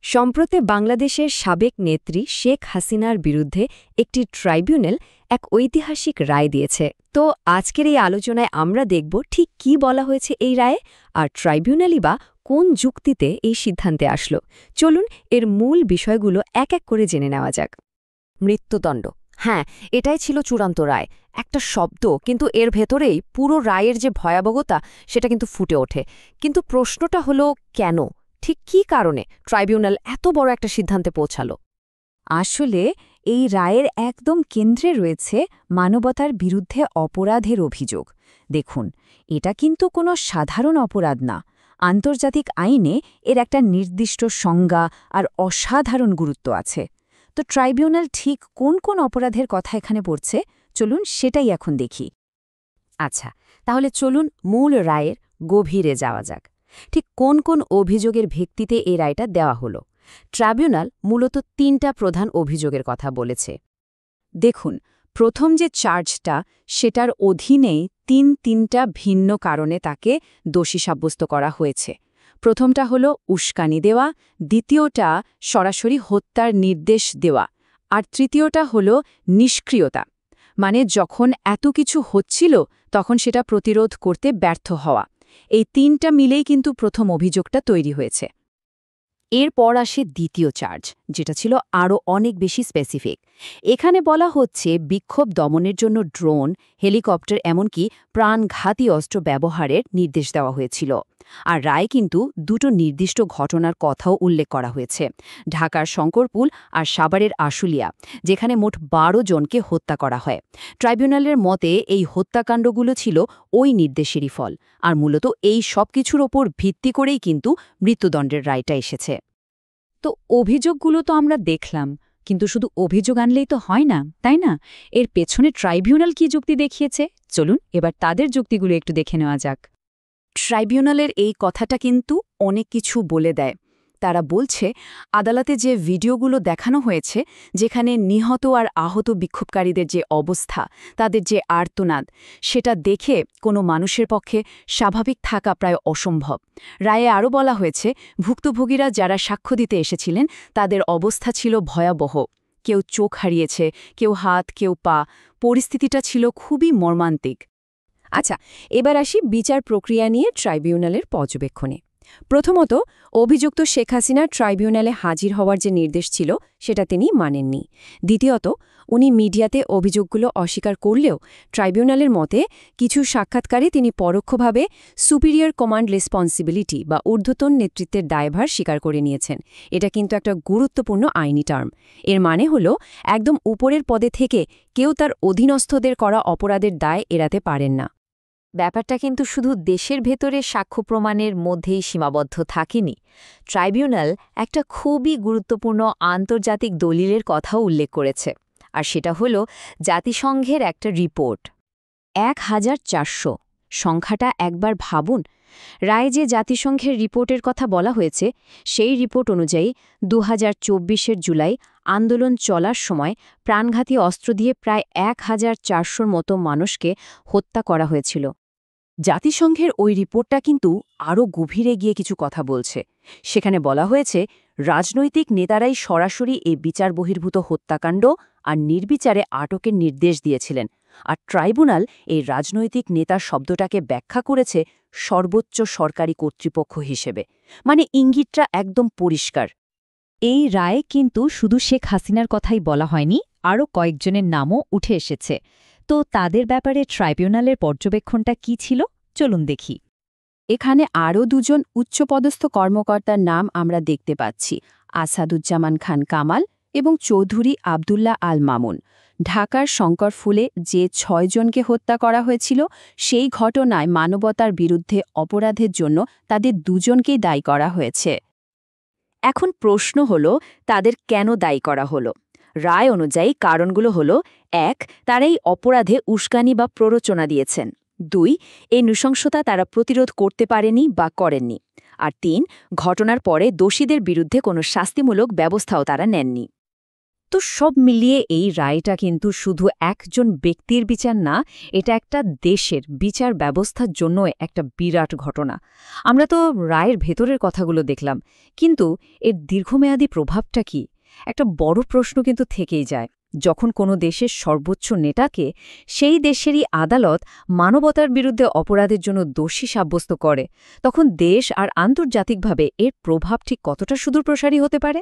সম্প্রতি বাংলাদেশের সাবেক নেত্রী শেখ হাসিনার বিরুদ্ধে একটি ট্রাইব্যুনাল এক ঐতিহাসিক রায় দিয়েছে। তো আজকের এই আলোচনায় আমরা দেখব ঠিক কি বলা হয়েছে এই রায়ে, আর ট্রাইব্যুনালই বা কোন যুক্তিতে এই সিদ্ধান্তে আসলো। চলুন এর মূল বিষয়গুলো এক এক করে জেনে নেওয়া যাক। মৃত্যুদণ্ড, হ্যাঁ, এটাই ছিল চূড়ান্ত রায়। একটা শব্দ, কিন্তু এর ভেতরেই পুরো রায়ের যে ভয়াবহতা সেটা কিন্তু ফুটে ওঠে। কিন্তু প্রশ্নটা হলো কেন, ঠিক কী কারণে ট্রাইব্যুনাল এত বড় একটা সিদ্ধান্তে পৌঁছালো? আসলে এই রায়ের একদম কেন্দ্রে রয়েছে মানবতার বিরুদ্ধে অপরাধের অভিযোগ। দেখুন, এটা কিন্তু কোনো সাধারণ অপরাধ না। আন্তর্জাতিক আইনে এর একটা নির্দিষ্ট সংজ্ঞা আর অসাধারণ গুরুত্ব আছে। তো ট্রাইব্যুনাল ঠিক কোন কোন অপরাধের কথা এখানে পড়ছে, চলুন সেটাই এখন দেখি। আচ্ছা, তাহলে চলুন মূল রায়ের গভীরে যাওয়া যাক। ঠিক কোন কোন অভিযোগের ভিত্তিতে এই রায়টা দেওয়া হলো? ট্রাইব্যুনাল মূলত তিনটা প্রধান অভিযোগের কথা বলেছে। দেখুন, প্রথম যে চার্জটা, সেটার অধীনেই তিনটা ভিন্ন কারণে তাকে দোষী সাব্যস্ত করা হয়েছে। প্রথমটা হলো উস্কানি দেওয়া, দ্বিতীয়টা সরাসরি হত্যার নির্দেশ দেওয়া, আর তৃতীয়টা হলো নিষ্ক্রিয়তা, মানে যখন এত কিছু হচ্ছিল তখন সেটা প্রতিরোধ করতে ব্যর্থ হওয়া। এই তিনটা মিলেই কিন্তু প্রথম অভিযোগটা তৈরি হয়েছে। এরপর আসে দ্বিতীয় চার্জ, যেটা ছিল আরও অনেক বেশি স্পেসিফিক। এখানে বলা হচ্ছে বিক্ষোভ দমনের জন্য ড্রোন, হেলিকপ্টার, এমনকি প্রাণঘাতী অস্ত্র ব্যবহারের নির্দেশ দেওয়া হয়েছিল। আর রায় কিন্তু দুটো নির্দিষ্ট ঘটনার কথাও উল্লেখ করা হয়েছে: ঢাকার শঙ্করপুল আর সাভারের আশুলিয়া, যেখানে মোট ১২ জনকে হত্যা করা হয়। ট্রাইব্যুনালের মতে এই হত্যাকাণ্ডগুলো ছিল ওই নির্দেশেরই ফল, আর মূলত এই সব কিছুর ওপর ভিত্তি করেই কিন্তু মৃত্যুদণ্ডের রায়টা এসেছে। তো অভিযোগগুলো তো আমরা দেখলাম, কিন্তু শুধু অভিযোগ আনলেই তো হয় না, তাই না? এর পেছনে ট্রাইব্যুনাল কি যুক্তি দেখিয়েছে, চলুন এবার তাদের যুক্তিগুলো একটু দেখে নেওয়া যাক। ট্রাইব্যুনালের এই কথাটা কিন্তু অনেক কিছু বলে দেয়। তারা বলছে, আদালতে যে ভিডিওগুলো দেখানো হয়েছে, যেখানে নিহত আর আহত বিক্ষোভকারীদের যে অবস্থা, তাদের যে আর্তনাদ, সেটা দেখে কোনো মানুষের পক্ষে স্বাভাবিক থাকা প্রায় অসম্ভব। রায়ে আরও বলা হয়েছে, ভুক্তভোগীরা যারা সাক্ষ্য দিতে এসেছিলেন তাদের অবস্থা ছিল ভয়াবহ। কেউ চোখ হারিয়েছে, কেউ হাত, কেউ পা। পরিস্থিতিটা ছিল খুবই মর্মান্তিক। আচ্ছা, এবার আসি বিচার প্রক্রিয়া নিয়ে ট্রাইব্যুনালের পর্যবেক্ষণে। প্রথমত, অভিযুক্ত শেখ হাসিনার ট্রাইব্যুনালে হাজির হওয়ার যে নির্দেশ ছিল সেটা তিনি মানেননি। দ্বিতীয়ত, উনি মিডিয়াতে অভিযোগগুলো অস্বীকার করলেও ট্রাইব্যুনালের মতে কিছু সাক্ষাৎকারে তিনি পরোক্ষভাবে সুপিরিয়র কমান্ড রেসপন্সিবিলিটি বা ঊর্ধ্বতন নেতৃত্বের দায়ভার স্বীকার করে নিয়েছেন। এটা কিন্তু একটা গুরুত্বপূর্ণ আইনি টার্ম। এর মানে হলো, একদম উপরের পদে থেকে কেউ তার অধীনস্থদের করা অপরাধের দায় এড়াতে পারেন না। ব্যাপারটা কিন্তু শুধু দেশের ভেতরে সাক্ষ্য প্রমাণের মধ্যেই সীমাবদ্ধ থাকেনি। ট্রাইব্যুনাল একটা খুবই গুরুত্বপূর্ণ আন্তর্জাতিক দলিলের কথাও উল্লেখ করেছে, আর সেটা হলো জাতিসংঘের একটা রিপোর্ট। ১,৪০০ সংখ্যাটা একবার ভাবুন। রায়ে যে জাতিসংঘের রিপোর্টের কথা বলা হয়েছে, সেই রিপোর্ট অনুযায়ী ২০২৪ জুলাই আন্দোলন চলার সময় প্রাণঘাতী অস্ত্র দিয়ে প্রায় ১,৪০০ মতো মানুষকে হত্যা করা হয়েছিল। জাতিসংঘের ওই রিপোর্টটা কিন্তু আরও গভীরে গিয়ে কিছু কথা বলছে। সেখানে বলা হয়েছে, রাজনৈতিক নেতারাই সরাসরি এই বিচার বহির্ভূত হত্যাকাণ্ড আর নির্বিচারে আটকের নির্দেশ দিয়েছিলেন। আর ট্রাইব্যুনাল এই রাজনৈতিক নেতা শব্দটাকে ব্যাখ্যা করেছে সর্বোচ্চ সরকারি কর্তৃপক্ষ হিসেবে। মানে ইঙ্গিতটা একদম পরিষ্কার। এই রায়ে কিন্তু শুধু শেখ হাসিনার কথাই বলা হয়নি, আরও কয়েকজনের নামও উঠে এসেছে। তো তাদের ব্যাপারে ট্রাইব্যুনালের পর্যবেক্ষণটা কি ছিল, চলুন দেখি। এখানে আরও দুজন উচ্চপদস্থ কর্মকর্তার নাম আমরা দেখতে পাচ্ছি: আসাদুজ্জামান খান কামাল এবং চৌধুরী আবদুল্লাহ আল মামুন। ঢাকার শঙ্করফুলে যে ৬ জনকে হত্যা করা হয়েছিল, সেই ঘটনায় মানবতার বিরুদ্ধে অপরাধের জন্য তাদের দুজনকেই দায়ী করা হয়েছে। এখন প্রশ্ন হল, তাদের কেন দায়ী করা হলো? রায় অনুযায়ী কারণগুলো হলো: ১, তারা এই অপরাধে উস্কানি বা প্ররোচনা দিয়েছেন। ২, এই নৃশংসতা তারা প্রতিরোধ করতে পারেনি বা করেননি। আর ৩, ঘটনার পরে দোষীদের বিরুদ্ধে কোনো শাস্তিমূলক ব্যবস্থাও তারা নেননি। তো সব মিলিয়ে এই রায়টা কিন্তু শুধু একজন ব্যক্তির বিচার না, এটা একটা দেশের বিচার ব্যবস্থার জন্য একটা বিরাট ঘটনা। আমরা তো রায়ের ভেতরের কথাগুলো দেখলাম, কিন্তু এর দীর্ঘমেয়াদী প্রভাবটা কি? একটা বড় প্রশ্ন কিন্তু থেকেই যায়। যখন কোনো দেশের সর্বোচ্চ নেতাকে সেই দেশেরই আদালত মানবতার বিরুদ্ধে অপরাধের জন্য দোষী সাব্যস্ত করে, তখন দেশ আর আন্তর্জাতিকভাবে এর প্রভাব ঠিক কতটা সুদূরপ্রসারী হতে পারে?